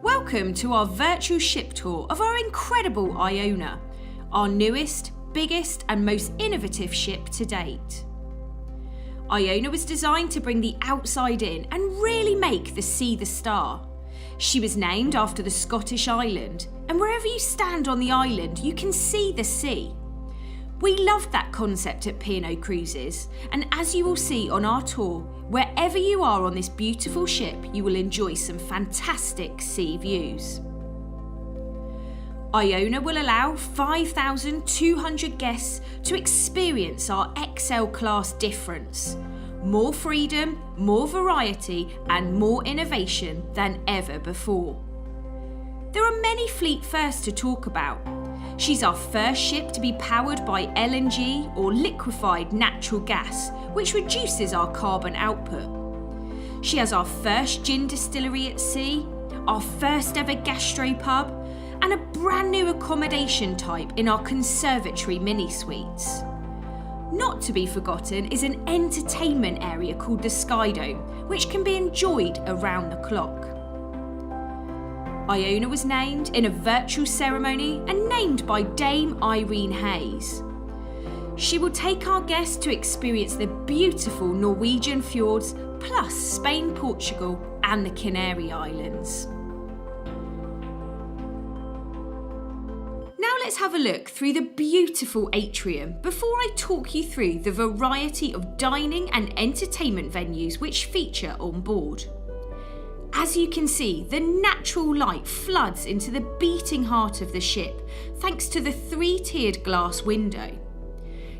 Welcome to our virtual ship tour of our incredible Iona, our newest, biggest and most innovative ship to date. Iona was designed to bring the outside in and really make the sea the star. She was named after the Scottish island, and wherever you stand on the island, you can see the sea. We loved that concept at P&O Cruises, and as you will see on our tour, wherever you are on this beautiful ship, you will enjoy some fantastic sea views. Iona will allow 5,200 guests to experience our XL class difference. More freedom, more variety, and more innovation than ever before. There are many fleet firsts to talk about. She's our first ship to be powered by LNG or liquefied natural gas, which reduces our carbon output. She has our first gin distillery at sea, our first ever gastropub, and a brand new accommodation type in our Conservatory mini suites. Not to be forgotten is an entertainment area called the Sky Dome, which can be enjoyed around the clock. Iona was named in a virtual ceremony and named by Dame Irene Hayes. She will take our guests to experience the beautiful Norwegian fjords, plus Spain, Portugal and the Canary Islands. Now let's have a look through the beautiful Atrium before I talk you through the variety of dining and entertainment venues which feature on board. As you can see, the natural light floods into the beating heart of the ship thanks to the 3-tiered glass window.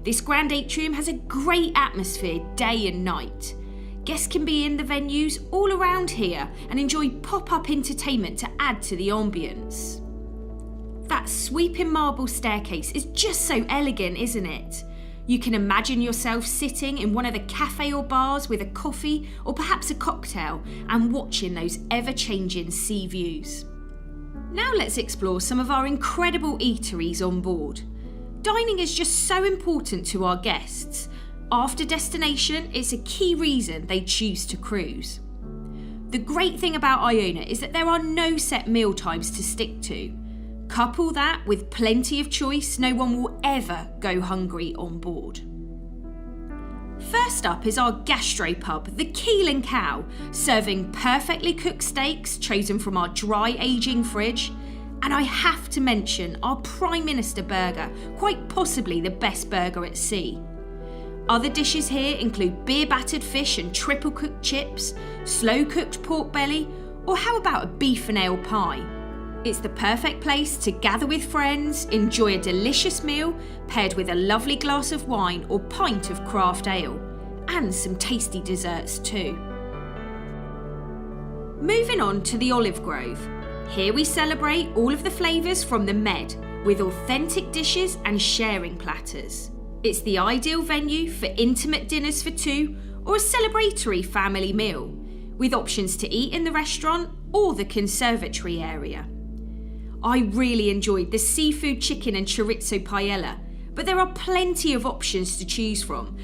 This grand atrium has a great atmosphere day and night. Guests can be in the venues all around here and enjoy pop-up entertainment to add to the ambience. That sweeping marble staircase is just so elegant, isn't it? You can imagine yourself sitting in one of the cafe or bars with a coffee or perhaps a cocktail and watching those ever-changing sea views. Now let's explore some of our incredible eateries on board. Dining is just so important to our guests. After destination, it's a key reason they choose to cruise. The great thing about Iona is that there are no set meal times to stick to. Couple that with plenty of choice, no one will ever go hungry on board. First up is our gastropub, the Keel & Cow, serving perfectly cooked steaks chosen from our dry aging fridge. And I have to mention our Prime Minister burger, quite possibly the best burger at sea. Other dishes here include beer battered fish and triple cooked chips, slow cooked pork belly, or how about a beef and ale pie? It's the perfect place to gather with friends, enjoy a delicious meal paired with a lovely glass of wine or pint of craft ale, and some tasty desserts too. Moving on to the Olive Grove. Here we celebrate all of the flavours from the Med with authentic dishes and sharing platters. It's the ideal venue for intimate dinners for two or a celebratory family meal, with options to eat in the restaurant or the conservatory area. I really enjoyed the seafood chicken and chorizo paella, but there are plenty of options to choose from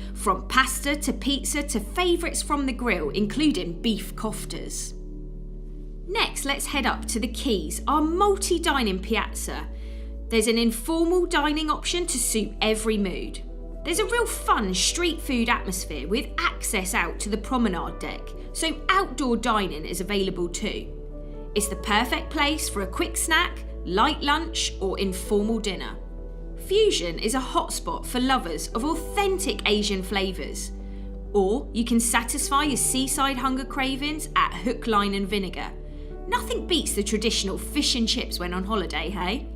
pasta to pizza to favourites from the grill, including beef koftas. Next, let's head up to the Keys, our multi-dining Piazza. There's an informal dining option to suit every mood. There's a real fun street food atmosphere with access out to the promenade deck, so outdoor dining is available too. It's the perfect place for a quick snack, light lunch or informal dinner. Fusion is a hotspot for lovers of authentic Asian flavours. Or you can satisfy your seaside hunger cravings at Hook, Line and Vinegar. Nothing beats the traditional fish and chips when on holiday, hey?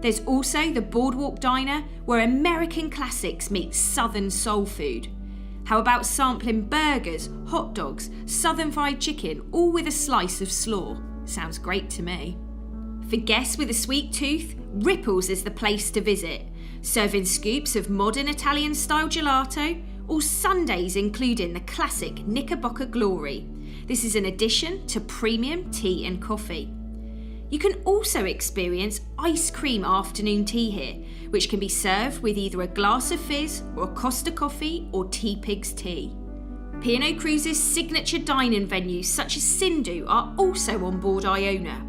There's also the Boardwalk Diner, where American classics meet Southern soul food. How about sampling burgers, hot dogs, Southern fried chicken, all with a slice of slaw? Sounds great to me. For guests with a sweet tooth, Ripples is the place to visit, serving scoops of modern Italian-style gelato or sundaes including the classic Knickerbocker Glory. This is an addition to premium tea and coffee. You can also experience ice cream afternoon tea here, which can be served with either a glass of fizz or a Costa coffee or Tea Pig's tea. P&O Cruises' signature dining venues such as Sindhu are also on board Iona.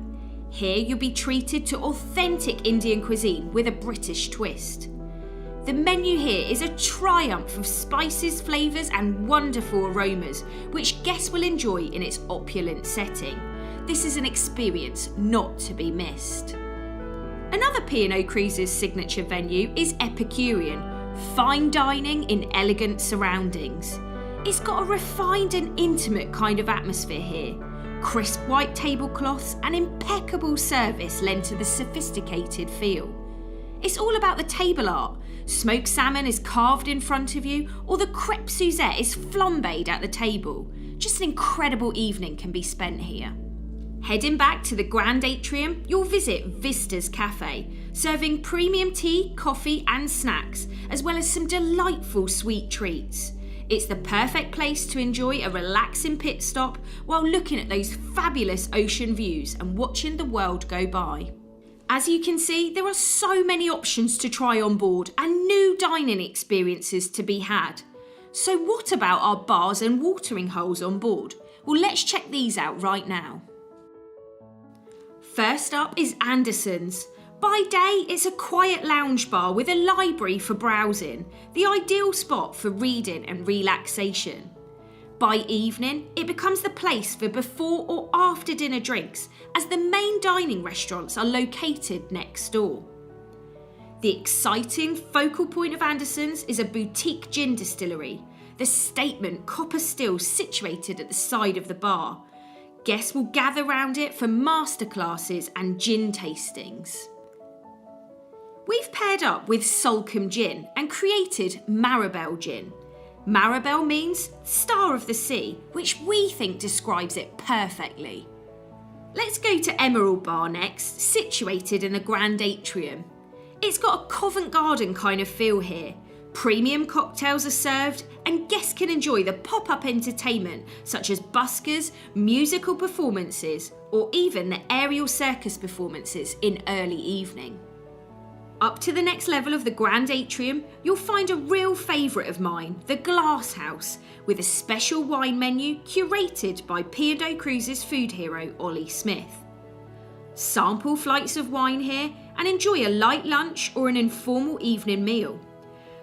Here you'll be treated to authentic Indian cuisine with a British twist. The menu here is a triumph of spices, flavours and wonderful aromas, which guests will enjoy in its opulent setting. This is an experience not to be missed. Another P&O Cruises signature venue is Epicurean, fine dining in elegant surroundings. It's got a refined and intimate kind of atmosphere here. Crisp white tablecloths and impeccable service lend to the sophisticated feel. It's all about the table art. Smoked salmon is carved in front of you, or the crêpe Suzette is flambéed at the table. Just an incredible evening can be spent here. Heading back to the Grand Atrium, you'll visit Vista Cafe, serving premium tea, coffee and snacks, as well as some delightful sweet treats. It's the perfect place to enjoy a relaxing pit stop while looking at those fabulous ocean views and watching the world go by. As you can see, there are so many options to try on board and new dining experiences to be had. So what about our bars and watering holes on board? Well, let's check these out right now. First up is Anderson's. By day, it's a quiet lounge bar with a library for browsing, the ideal spot for reading and relaxation. By evening, it becomes the place for before or after dinner drinks, as the main dining restaurants are located next door. The exciting focal point of Anderson's is a boutique gin distillery, the statement copper still situated at the side of the bar. Guests will gather round it for masterclasses and gin tastings. We've paired up with Salcombe Gin and created Maribel Gin. Maribel means Star of the Sea, which we think describes it perfectly. Let's go to Emerald Bar next, situated in the Grand Atrium. It's got a Covent Garden kind of feel here. Premium cocktails are served and guests can enjoy the pop-up entertainment such as buskers, musical performances or even the aerial circus performances in early evening. Up to the next level of the Grand Atrium, you'll find a real favourite of mine, the Glass House, with a special wine menu curated by P&O Cruises food hero Ollie Smith. Sample flights of wine here and enjoy a light lunch or an informal evening meal.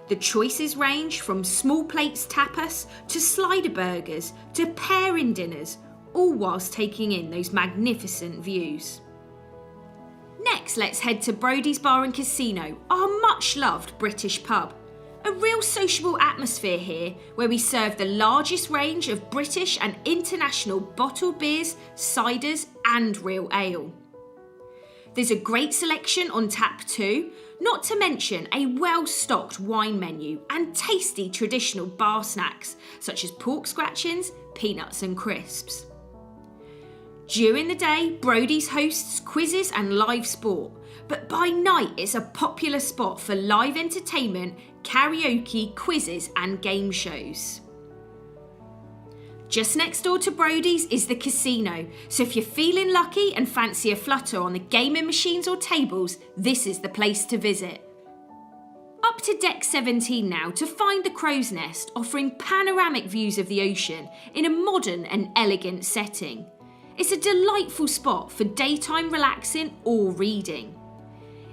The choices range from small plates tapas to slider burgers to pairing dinners, all whilst taking in those magnificent views. Next, let's head to Brodies Bar Casino, our much-loved British pub. A real sociable atmosphere here, where we serve the largest range of British and international bottled beers, ciders and real ale. There's a great selection on tap too, not to mention a well-stocked wine menu and tasty traditional bar snacks, such as pork scratchings, peanuts and crisps. During the day, Brodies hosts quizzes and live sport, but by night it's a popular spot for live entertainment, karaoke, quizzes and game shows. Just next door to Brodies is the casino, so if you're feeling lucky and fancy a flutter on the gaming machines or tables, this is the place to visit. Up to deck 17 now to find the Crow's Nest, offering panoramic views of the ocean in a modern and elegant setting. It's a delightful spot for daytime relaxing or reading.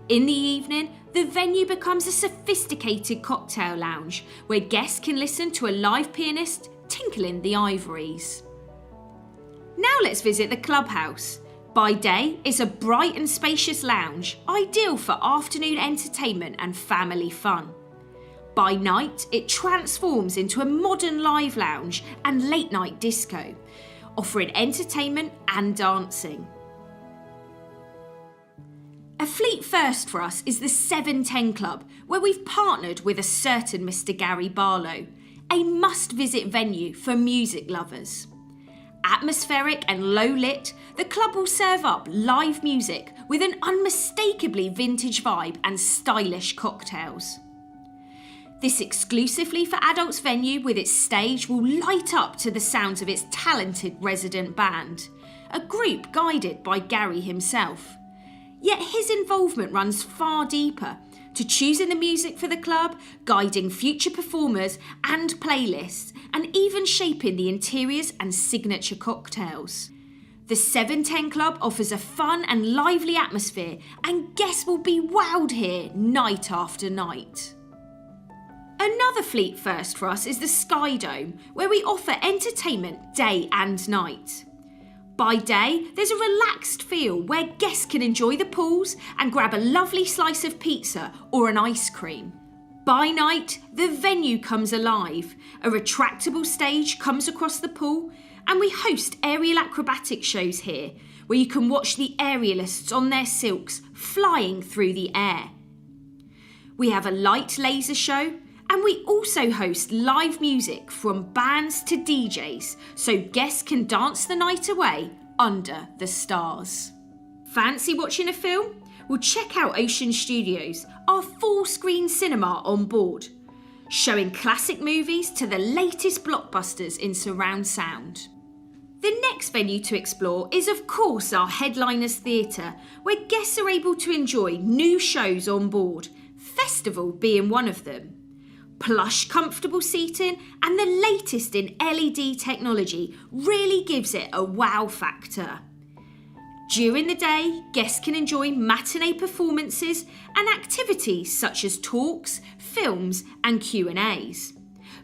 In the evening, the venue becomes a sophisticated cocktail lounge where guests can listen to a live pianist tinkling the ivories. Now let's visit the Clubhouse. By day, it's a bright and spacious lounge, ideal for afternoon entertainment and family fun. By night, it transforms into a modern live lounge and late night disco, offering entertainment and dancing. A fleet first for us is the 710 Club, where we've partnered with a certain Mr. Gary Barlow, a must-visit venue for music lovers. Atmospheric and low-lit, the club will serve up live music with an unmistakably vintage vibe and stylish cocktails. This exclusively for adults venue with its stage will light up to the sounds of its talented resident band, a group guided by Gary himself. Yet his involvement runs far deeper, to choosing the music for the club, guiding future performers and playlists, and even shaping the interiors and signature cocktails. The 710 Club offers a fun and lively atmosphere, and guests will be wowed here night after night. Another fleet first for us is the Sky Dome, where we offer entertainment day and night. By day, there's a relaxed feel where guests can enjoy the pools and grab a lovely slice of pizza or an ice cream. By night, the venue comes alive. A retractable stage comes across the pool, and we host aerial acrobatic shows here, where you can watch the aerialists on their silks flying through the air. We have a light laser show, and we also host live music from bands to DJs, so guests can dance the night away under the stars. Fancy watching a film? Well, check out Ocean Studios, our full-screen cinema on board, showing classic movies to the latest blockbusters in surround sound. The next venue to explore is of course our Headliners Theatre, where guests are able to enjoy new shows on board, Festival being one of them. Plush, comfortable seating and the latest in LED technology really gives it a wow factor. During the day, guests can enjoy matinee performances and activities such as talks, films and Q&As.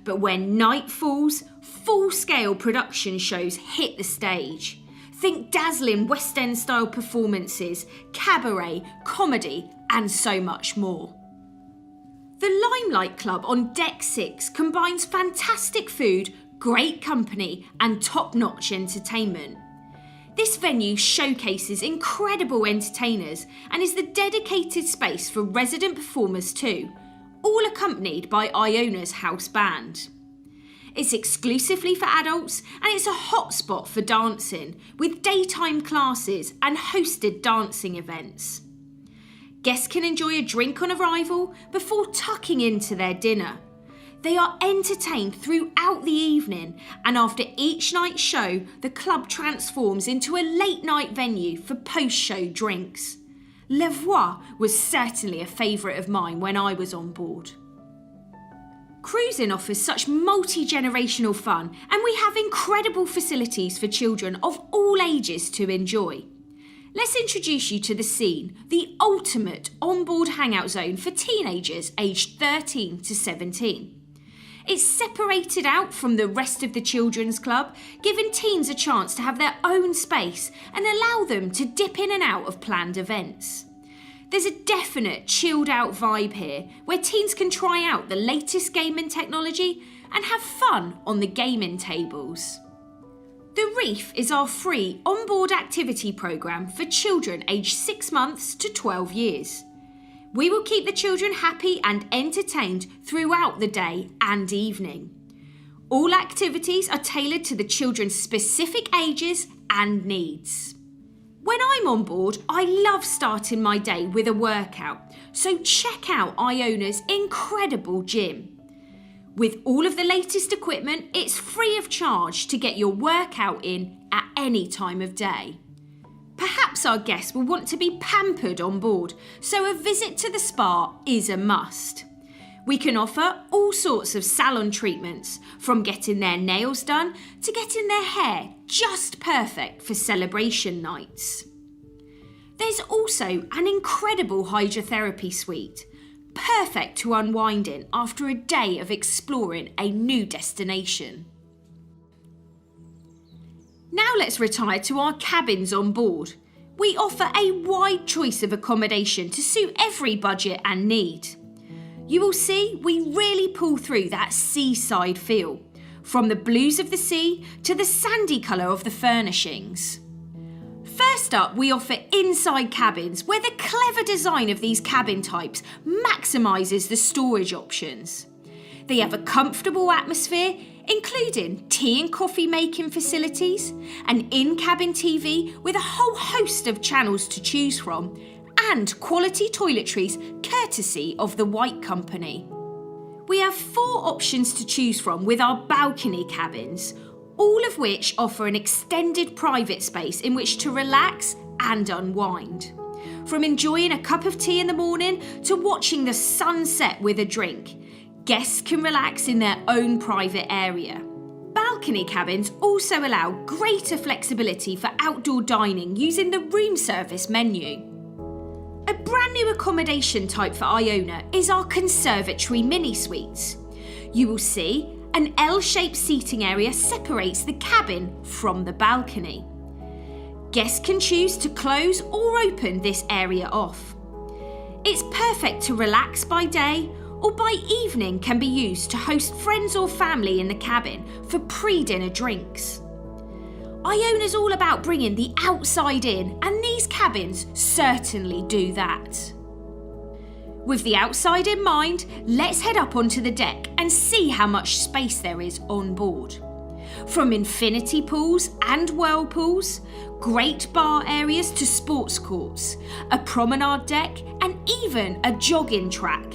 But when night falls, full-scale production shows hit the stage. Think dazzling West End-style performances, cabaret, comedy and so much more. The Limelight Club on Deck 6 combines fantastic food, great company and top-notch entertainment. This venue showcases incredible entertainers and is the dedicated space for resident performers too, all accompanied by Iona's house band. It's exclusively for adults and it's a hotspot for dancing, with daytime classes and hosted dancing events. Guests can enjoy a drink on arrival before tucking into their dinner. They are entertained throughout the evening, and after each night's show, the club transforms into a late-night venue for post-show drinks. Levoir was certainly a favourite of mine when I was on board. Cruising offers such multi-generational fun, and we have incredible facilities for children of all ages to enjoy. Let's introduce you to the Scene, the ultimate onboard hangout zone for teenagers aged 13 to 17. It's separated out from the rest of the children's club, giving teens a chance to have their own space and allow them to dip in and out of planned events. There's a definite chilled out vibe here, where teens can try out the latest gaming technology and have fun on the gaming tables. The Reef is our free onboard activity programme for children aged 6 months to 12 years. We will keep the children happy and entertained throughout the day and evening. All activities are tailored to the children's specific ages and needs. When I'm on board, I love starting my day with a workout, so check out Iona's incredible gym. With all of the latest equipment, it's free of charge to get your workout in at any time of day. Perhaps our guests will want to be pampered on board, so a visit to the spa is a must. We can offer all sorts of salon treatments, from getting their nails done to getting their hair just perfect for celebration nights. There's also an incredible hydrotherapy suite, perfect to unwind in after a day of exploring a new destination. Now let's retire to our cabins on board. We offer a wide choice of accommodation to suit every budget and need. You will see we really pull through that seaside feel, from the blues of the sea to the sandy colour of the furnishings. First up, we offer inside cabins, where the clever design of these cabin types maximises the storage options. They have a comfortable atmosphere, including tea and coffee making facilities, an in-cabin TV with a whole host of channels to choose from, and quality toiletries courtesy of the White Company. We have 4 options to choose from with our balcony cabins, all of which offer an extended private space in which to relax and unwind. From enjoying a cup of tea in the morning to watching the sunset with a drink, guests can relax in their own private area. Balcony cabins also allow greater flexibility for outdoor dining using the room service menu. A brand new accommodation type for Iona is our Conservatory mini suites. You will see an L-shaped seating area separates the cabin from the balcony. Guests can choose to close or open this area off. It's perfect to relax by day, or by evening can be used to host friends or family in the cabin for pre-dinner drinks. Iona's all about bringing the outside in, and these cabins certainly do that. With the outside in mind, let's head up onto the deck and see how much space there is on board. From infinity pools and whirlpools, great bar areas to sports courts, a promenade deck and even a jogging track,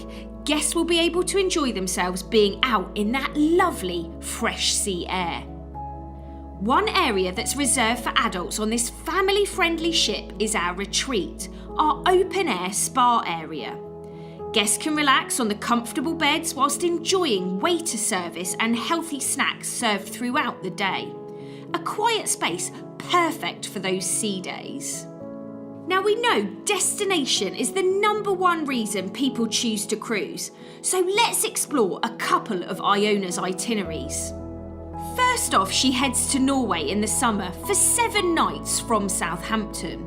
guests will be able to enjoy themselves being out in that lovely fresh sea air. One area that's reserved for adults on this family-friendly ship is our retreat, our open-air spa area. Guests can relax on the comfortable beds whilst enjoying waiter service and healthy snacks served throughout the day. A quiet space perfect for those sea days. Now we know destination is the number one reason people choose to cruise, so let's explore a couple of Iona's itineraries. First off, she heads to Norway in the summer for 7 nights from Southampton.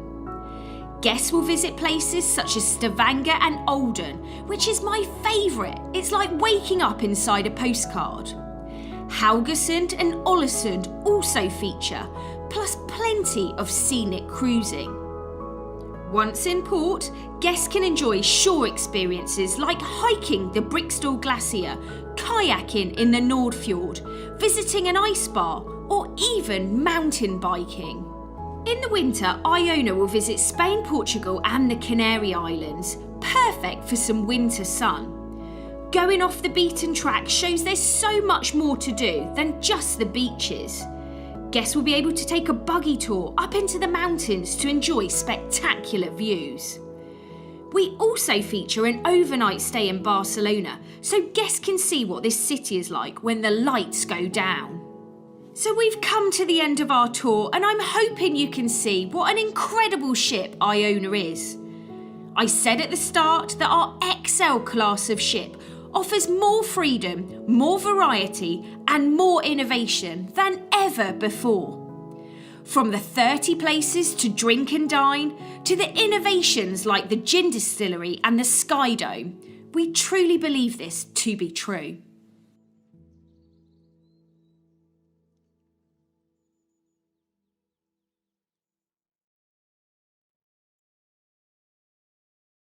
Guests will visit places such as Stavanger and Olden, which is my favourite. It's like waking up inside a postcard. Haugesund and Ålesund also feature, plus plenty of scenic cruising. Once in port, guests can enjoy shore experiences like hiking the Briksdal Glacier, kayaking in the Nordfjord, visiting an ice bar, or even mountain biking. In the winter, Iona will visit Spain, Portugal and the Canary Islands, perfect for some winter sun. Going off the beaten track shows there's so much more to do than just the beaches. Guests will be able to take a buggy tour up into the mountains to enjoy spectacular views. We also feature an overnight stay in Barcelona, so guests can see what this city is like when the lights go down. So we've come to the end of our tour, and I'm hoping you can see what an incredible ship Iona is. I said at the start that our XL class of ship offers more freedom, more variety and more innovation than ever before. From the 30 places to drink and dine, to the innovations like the gin distillery and the Sky Dome, we truly believe this to be true.